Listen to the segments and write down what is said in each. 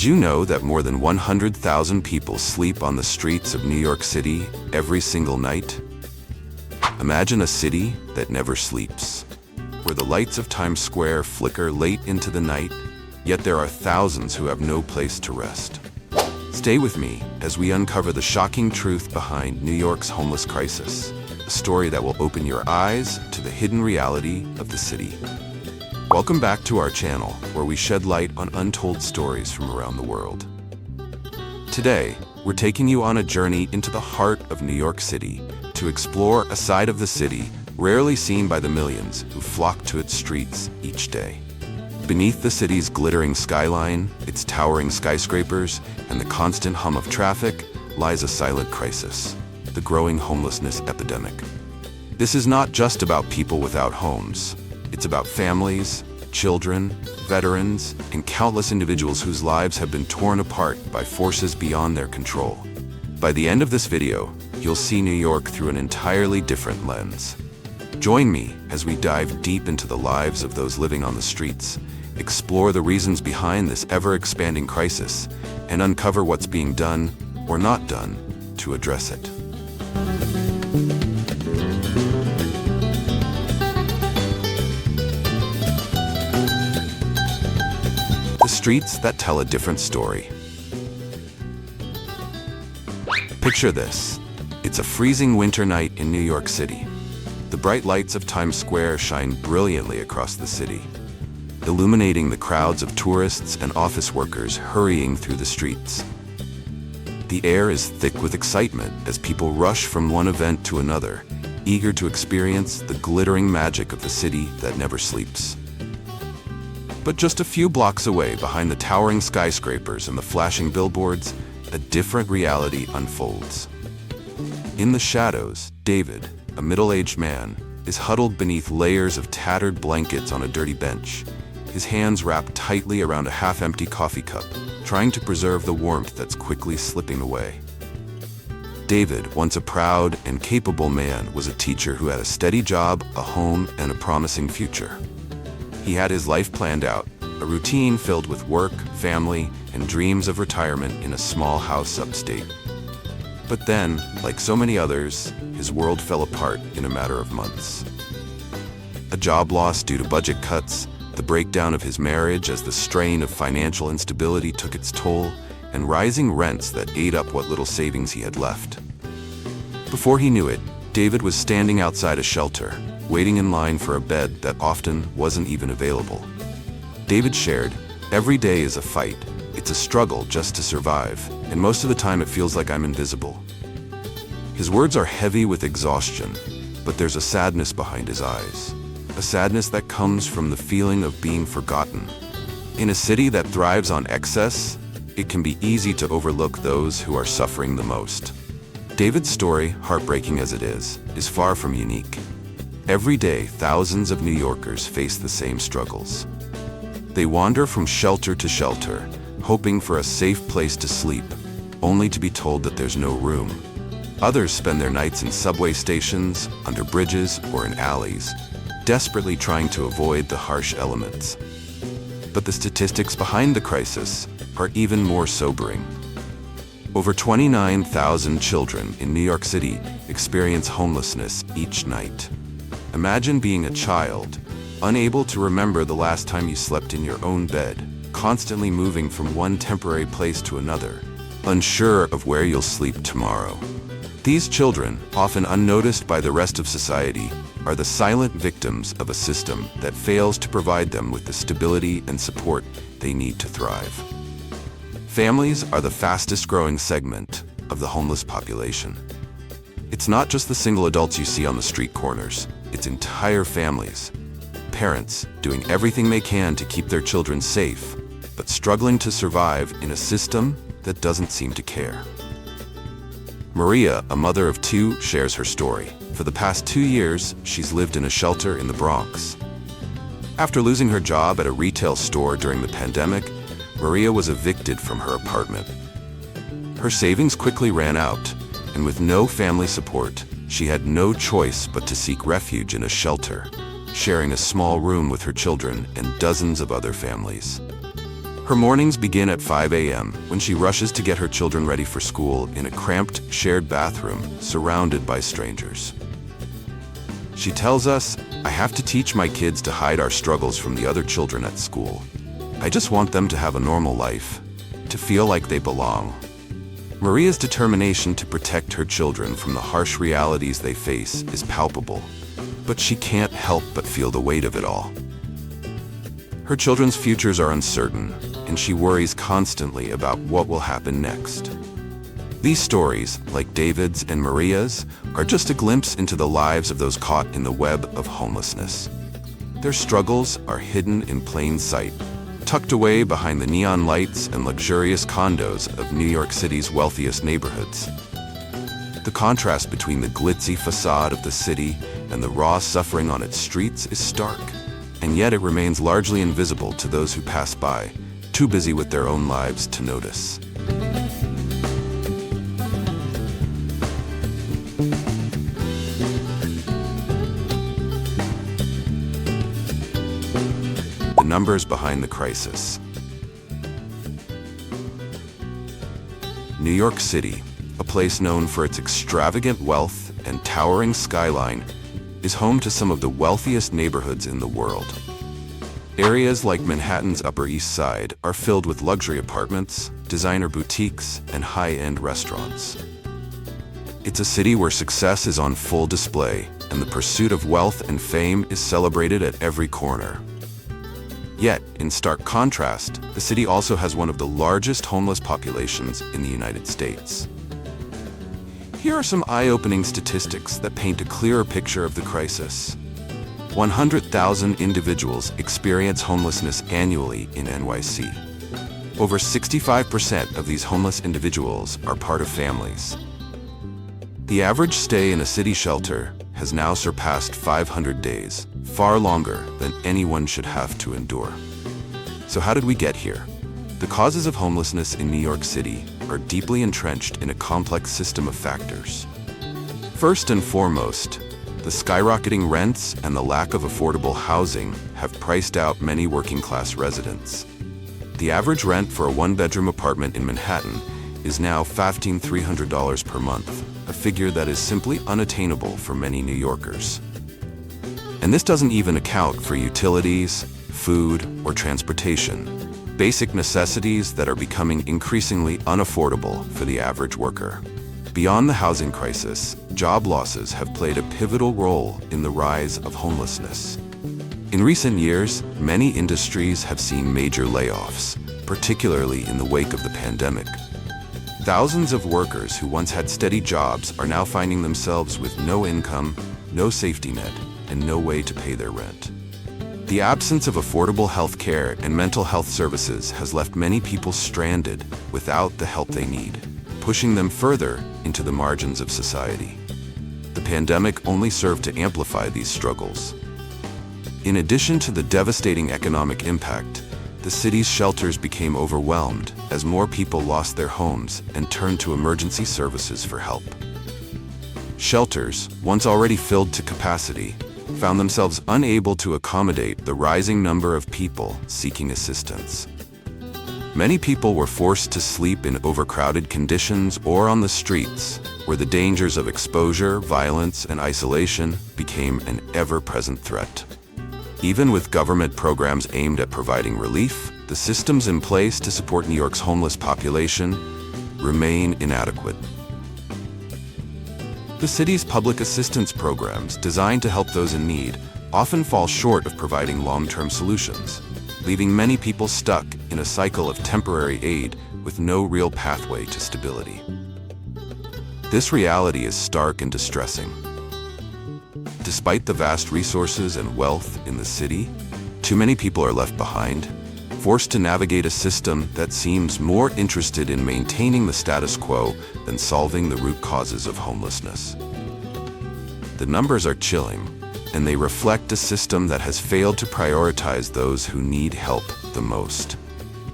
Did you know that more than 100,000 people sleep on the streets of New York City every single night? Imagine a city that never sleeps, where the lights of Times Square flicker late into the night, yet there are thousands who have no place to rest. Stay with me as we uncover the shocking truth behind New York's homeless crisis, a story that will open your eyes to the hidden reality of the city. Welcome back to our channel, where we shed light on untold stories from around the world. Today, we're taking you on a journey into the heart of New York City to explore a side of the city rarely seen by the millions who flock to its streets each day. Beneath the city's glittering skyline, its towering skyscrapers, and the constant hum of traffic lies a silent crisis, the growing homelessness epidemic. This is not just about people without homes. It's about families, children, veterans, and countless individuals whose lives have been torn apart by forces beyond their control. By the end of this video, you'll see New York through an entirely different lens. Join me as we dive deep into the lives of those living on the streets, explore the reasons behind this ever-expanding crisis, and uncover what's being done or not done to address it. Streets that tell a different story. Picture this. It's a freezing winter night in New York City. The bright lights of Times Square shine brilliantly across the city, illuminating the crowds of tourists and office workers hurrying through the streets. The air is thick with excitement as people rush from one event to another, eager to experience the glittering magic of the city that never sleeps. But just a few blocks away, behind the towering skyscrapers and the flashing billboards, a different reality unfolds. In the shadows, David, a middle-aged man, is huddled beneath layers of tattered blankets on a dirty bench, his hands wrapped tightly around a half-empty coffee cup, trying to preserve the warmth that's quickly slipping away. David, once a proud and capable man, was a teacher who had a steady job, a home, and a promising future. He had his life planned out, a routine filled with work, family, and dreams of retirement in a small house upstate. But then, like so many others, his world fell apart in a matter of months. A job loss due to budget cuts, the breakdown of his marriage as the strain of financial instability took its toll, and rising rents that ate up what little savings he had left. Before he knew it, David was standing outside a shelter, waiting in line for a bed that often wasn't even available. David shared, "Every day is a fight. It's a struggle just to survive, and most of the time it feels like I'm invisible." His words are heavy with exhaustion, but there's a sadness behind his eyes. A sadness that comes from the feeling of being forgotten. In a city that thrives on excess, it can be easy to overlook those who are suffering the most. David's story, heartbreaking as it is far from unique. Every day, thousands of New Yorkers face the same struggles. They wander from shelter to shelter, hoping for a safe place to sleep, only to be told that there's no room. Others spend their nights in subway stations, under bridges, or in alleys, desperately trying to avoid the harsh elements. But the statistics behind the crisis are even more sobering. Over 29,000 children in New York City experience homelessness each night. Imagine being a child, unable to remember the last time you slept in your own bed, constantly moving from one temporary place to another, unsure of where you'll sleep tomorrow. These children, often unnoticed by the rest of society, are the silent victims of a system that fails to provide them with the stability and support they need to thrive. Families are the fastest-growing segment of the homeless population. It's not just the single adults you see on the street corners. It's entire families. Parents doing everything they can to keep their children safe, but struggling to survive in a system that doesn't seem to care. Maria, a mother of two, shares her story. For the past 2 years, she's lived in a shelter in the Bronx. After losing her job at a retail store during the pandemic, Maria was evicted from her apartment. Her savings quickly ran out, and with no family support, she had no choice but to seek refuge in a shelter, sharing a small room with her children and dozens of other families. Her mornings begin at 5 a.m. when she rushes to get her children ready for school in a cramped, shared bathroom surrounded by strangers. She tells us, "I have to teach my kids to hide our struggles from the other children at school. I just want them to have a normal life, to feel like they belong." Maria's determination to protect her children from the harsh realities they face is palpable, but she can't help but feel the weight of it all. Her children's futures are uncertain, and she worries constantly about what will happen next. These stories, like David's and Maria's, are just a glimpse into the lives of those caught in the web of homelessness. Their struggles are hidden in plain sight, tucked away behind the neon lights and luxurious condos of New York City's wealthiest neighborhoods. The contrast between the glitzy facade of the city and the raw suffering on its streets is stark, and yet it remains largely invisible to those who pass by, too busy with their own lives to notice. The numbers behind the crisis. New York City, a place known for its extravagant wealth and towering skyline, is home to some of the wealthiest neighborhoods in the world. Areas like Manhattan's Upper East Side are filled with luxury apartments, designer boutiques, and high-end restaurants. It's a city where success is on full display, and the pursuit of wealth and fame is celebrated at every corner. Yet, in stark contrast, the city also has one of the largest homeless populations in the United States. Here are some eye-opening statistics that paint a clearer picture of the crisis. 100,000 individuals experience homelessness annually in NYC. Over 65% of these homeless individuals are part of families. The average stay in a city shelter has now surpassed 500 days, far longer than anyone should have to endure. So how did we get here? The causes of homelessness in New York City are deeply entrenched in a complex system of factors. First and foremost, the skyrocketing rents and the lack of affordable housing have priced out many working-class residents. The average rent for a one-bedroom apartment in Manhattan is now $1,500 per month, a figure that is simply unattainable for many New Yorkers. And this doesn't even account for utilities, food, or transportation, basic necessities that are becoming increasingly unaffordable for the average worker. Beyond the housing crisis, job losses have played a pivotal role in the rise of homelessness. In recent years, many industries have seen major layoffs, particularly in the wake of the pandemic. Thousands of workers who once had steady jobs are now finding themselves with no income, no safety net, and no way to pay their rent. The absence of affordable health care and mental health services has left many people stranded without the help they need, pushing them further into the margins of society. The pandemic only served to amplify these struggles. In addition to the devastating economic impact, the city's shelters became overwhelmed as more people lost their homes and turned to emergency services for help. Shelters, once already filled to capacity, found themselves unable to accommodate the rising number of people seeking assistance. Many people were forced to sleep in overcrowded conditions or on the streets, where the dangers of exposure, violence, and isolation became an ever-present threat. Even with government programs aimed at providing relief, the systems in place to support New York's homeless population remain inadequate. The city's public assistance programs designed to help those in need often fall short of providing long-term solutions, leaving many people stuck in a cycle of temporary aid with no real pathway to stability. This reality is stark and distressing. Despite the vast resources and wealth in the city, too many people are left behind, forced to navigate a system that seems more interested in maintaining the status quo than solving the root causes of homelessness. The numbers are chilling, and they reflect a system that has failed to prioritize those who need help the most.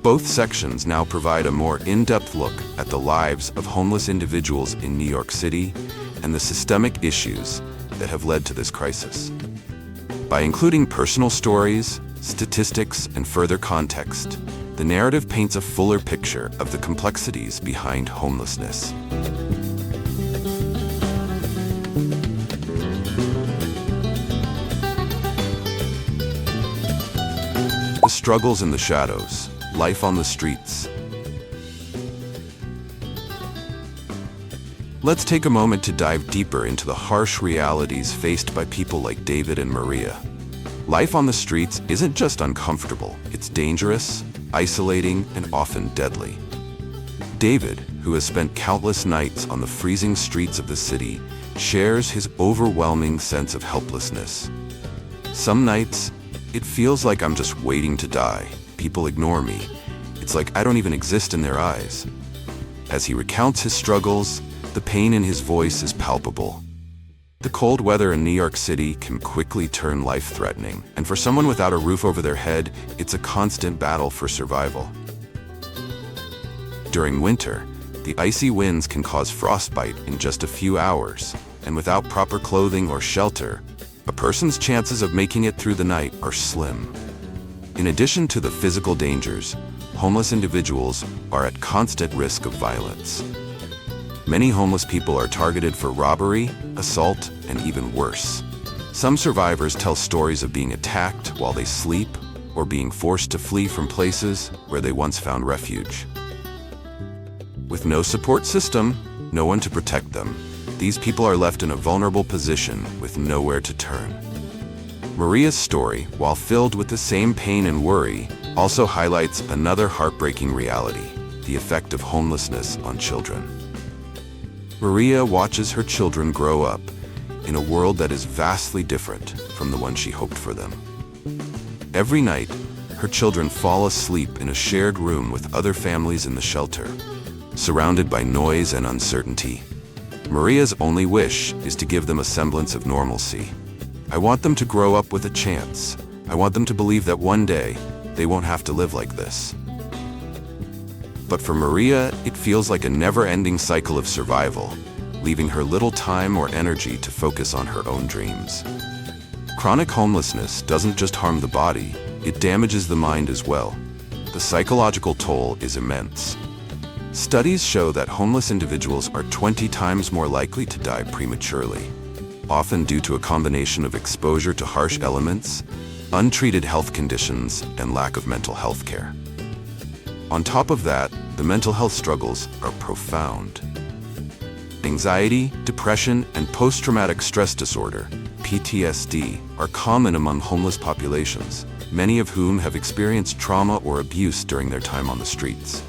Both sections now provide a more in-depth look at the lives of homeless individuals in New York City and the systemic issues that have led to this crisis. By including personal stories, statistics, and further context, the the narrative paints a fuller picture of the complexities behind homelessness. The struggles in the shadows, life on the streets. Let's take a moment to dive deeper into the harsh realities faced by people like David and Maria. Life on the streets isn't just uncomfortable, it's dangerous, isolating, and often deadly. David, who has spent countless nights on the freezing streets of the city, shares his overwhelming sense of helplessness. Some nights, it feels like I'm just waiting to die. People ignore me. It's like I don't even exist in their eyes. As he recounts his struggles, the pain in his voice is palpable. The cold weather in New York City can quickly turn life-threatening, and for someone without a roof over their head, it's a constant battle for survival. During winter, the icy winds can cause frostbite in just a few hours, and without proper clothing or shelter, a person's chances of making it through the night are slim. In addition to the physical dangers, homeless individuals are at constant risk of violence. Many homeless people are targeted for robbery, assault, and even worse. Some survivors tell stories of being attacked while they sleep or being forced to flee from places where they once found refuge. With no support system, no one to protect them, these people are left in a vulnerable position with nowhere to turn. Maria's story, while filled with the same pain and worry, also highlights another heartbreaking reality: the effect of homelessness on children. Maria watches her children grow up in a world that is vastly different from the one she hoped for them. Every night, her children fall asleep in a shared room with other families in the shelter, surrounded by noise and uncertainty. Maria's only wish is to give them a semblance of normalcy. I want them to grow up with a chance. I want them to believe that one day they won't have to live like this. But for Maria, it feels like a never-ending cycle of survival, leaving her little time or energy to focus on her own dreams. Chronic homelessness doesn't just harm the body, it damages the mind as well. The psychological toll is immense. Studies show that homeless individuals are 20 times more likely to die prematurely, often due to a combination of exposure to harsh elements, untreated health conditions, and lack of mental health care. On top of that, the mental health struggles are profound. Anxiety, depression, and post-traumatic stress disorder, PTSD, are common among homeless populations, many of whom have experienced trauma or abuse during their time on the streets.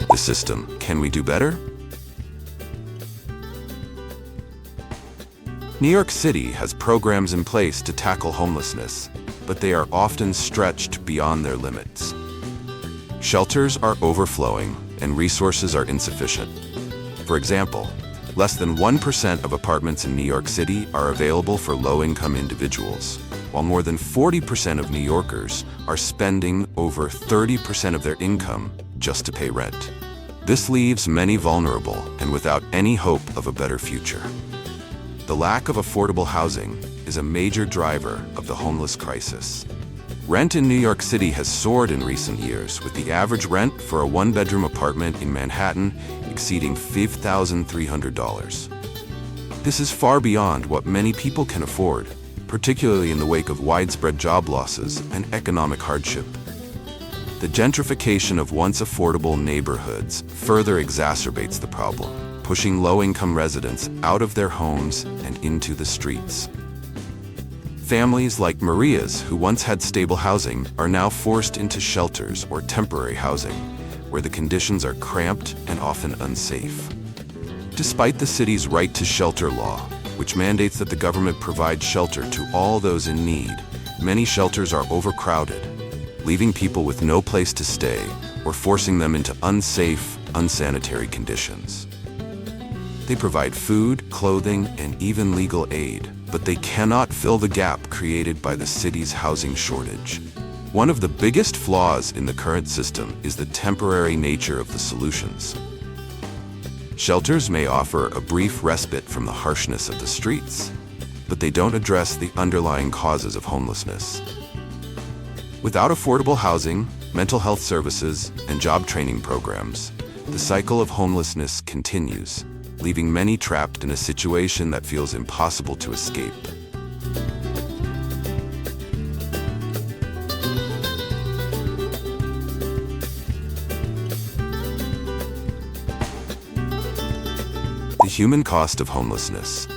The system, can we do better? New York City has programs in place to tackle homelessness, but they are often stretched beyond their limits. Shelters are overflowing and resources are insufficient. For example, less than 1% of apartments in New York City are available for low-income individuals, while more than 40% of New Yorkers are spending over 30% of their income just to pay rent. This leaves many vulnerable and without any hope of a better future. The lack of affordable housing is a major driver of the homeless crisis. Rent in New York City has soared in recent years, with the average rent for a one-bedroom apartment in Manhattan exceeding $5,300. This is far beyond what many people can afford, particularly in the wake of widespread job losses and economic hardship. The gentrification of once affordable neighborhoods further exacerbates the problem, pushing low-income residents out of their homes and into the streets. Families like Maria's, who once had stable housing, are now forced into shelters or temporary housing, where the conditions are cramped and often unsafe. Despite the city's right to shelter law, which mandates that the government provide shelter to all those in need, many shelters are overcrowded, leaving people with no place to stay or forcing them into unsafe, unsanitary conditions. They provide food, clothing, and even legal aid, but they cannot fill the gap created by the city's housing shortage. One of the biggest flaws in the current system is the temporary nature of the solutions. Shelters may offer a brief respite from the harshness of the streets, but they don't address the underlying causes of homelessness. Without affordable housing, mental health services, and job training programs, the cycle of homelessness continues, leaving many trapped in a situation that feels impossible to escape. The human cost of homelessness.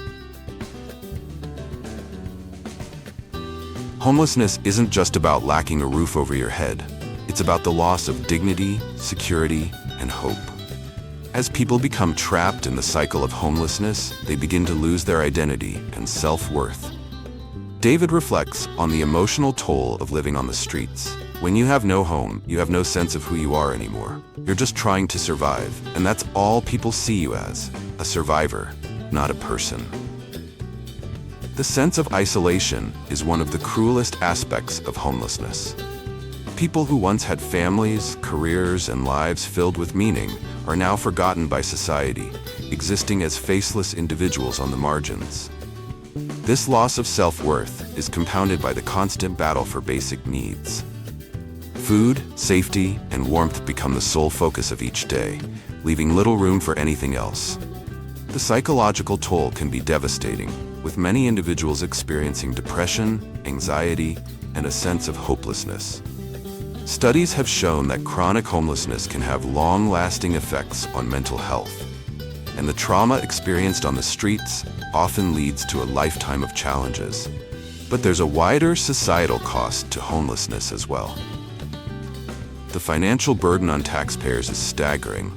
Homelessness isn't just about lacking a roof over your head. It's about the loss of dignity, security, and hope. As people become trapped in the cycle of homelessness, they begin to lose their identity and self-worth. David reflects on the emotional toll of living on the streets. When you have no home, you have no sense of who you are anymore. You're just trying to survive, and that's all people see you as, a survivor, not a person. The sense of isolation is one of the cruelest aspects of homelessness. People who once had families, careers, and lives filled with meaning are now forgotten by society, existing as faceless individuals on the margins. This loss of self-worth is compounded by the constant battle for basic needs. Food, safety, and warmth become the sole focus of each day, leaving little room for anything else. The psychological toll can be devastating, with many individuals experiencing depression, anxiety, and a sense of hopelessness. Studies have shown that chronic homelessness can have long-lasting effects on mental health, and the trauma experienced on the streets often leads to a lifetime of challenges. But there's a wider societal cost to homelessness as well. The financial burden on taxpayers is staggering.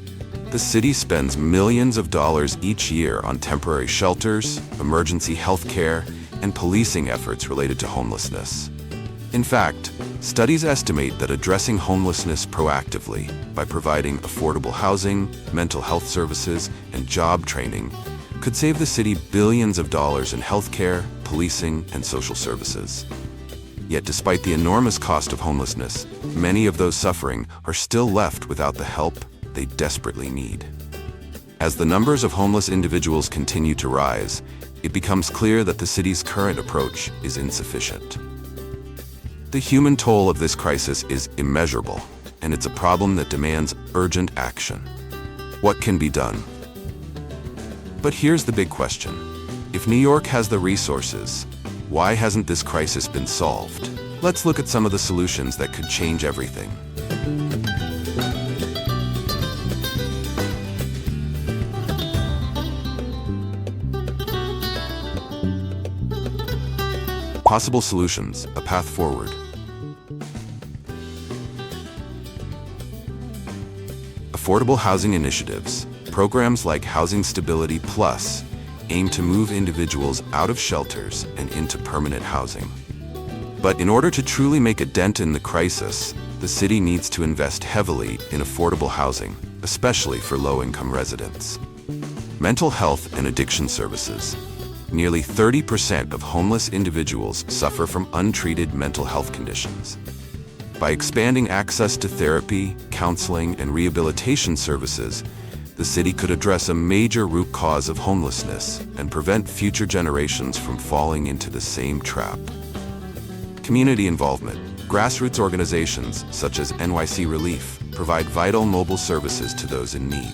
The city spends millions of dollars each year on temporary shelters, emergency health care, and policing efforts related to homelessness. In fact, studies estimate that addressing homelessness proactively by providing affordable housing, mental health services, and job training could save the city billions of dollars in healthcare, policing, and social services. Yet despite the enormous cost of homelessness, many of those suffering are still left without the help they desperately need. As the numbers of homeless individuals continue to rise, it becomes clear that the city's current approach is insufficient. The human toll of this crisis is immeasurable, and it's a problem that demands urgent action. What can be done? But here's the big question. If New York has the resources, why hasn't this crisis been solved? Let's look at some of the solutions that could change everything. Possible solutions, a path forward. Affordable housing initiatives. Programs like Housing Stability Plus aim to move individuals out of shelters and into permanent housing. But in order to truly make a dent in the crisis, the city needs to invest heavily in affordable housing, especially for low-income residents. Mental health and addiction services. Nearly 30% of homeless individuals suffer from untreated mental health conditions. By expanding access to therapy, counseling, and rehabilitation services, the city could address a major root cause of homelessness and prevent future generations from falling into the same trap. Community involvement. Grassroots organizations, such as NYC Relief, provide vital mobile services to those in need.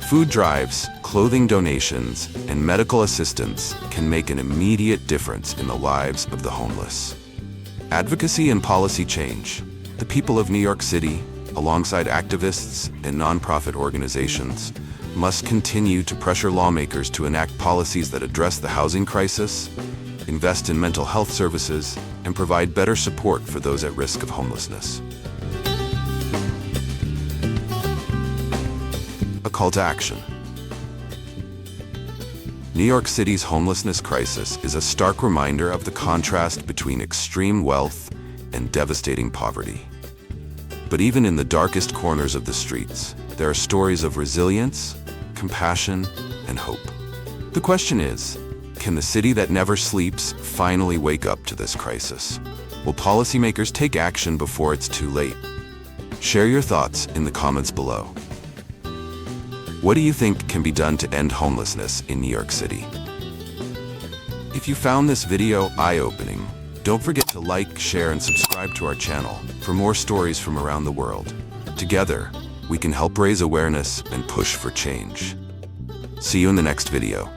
Food drives, clothing donations, and medical assistance can make an immediate difference in the lives of the homeless. Advocacy and policy change. The people of New York City, alongside activists and nonprofit organizations, must continue to pressure lawmakers to enact policies that address the housing crisis, invest in mental health services, and provide better support for those at risk of homelessness. A call to action. New York City's homelessness crisis is a stark reminder of the contrast between extreme wealth and devastating poverty. But even in the darkest corners of the streets, there are stories of resilience, compassion, and hope. The question is, can the city that never sleeps finally wake up to this crisis? Will policymakers take action before it's too late? Share your thoughts in the comments below. What do you think can be done to end homelessness in New York City? If you found this video eye-opening, don't forget to like, share, and subscribe to our channel for more stories from around the world. Together, we can help raise awareness and push for change. See you in the next video.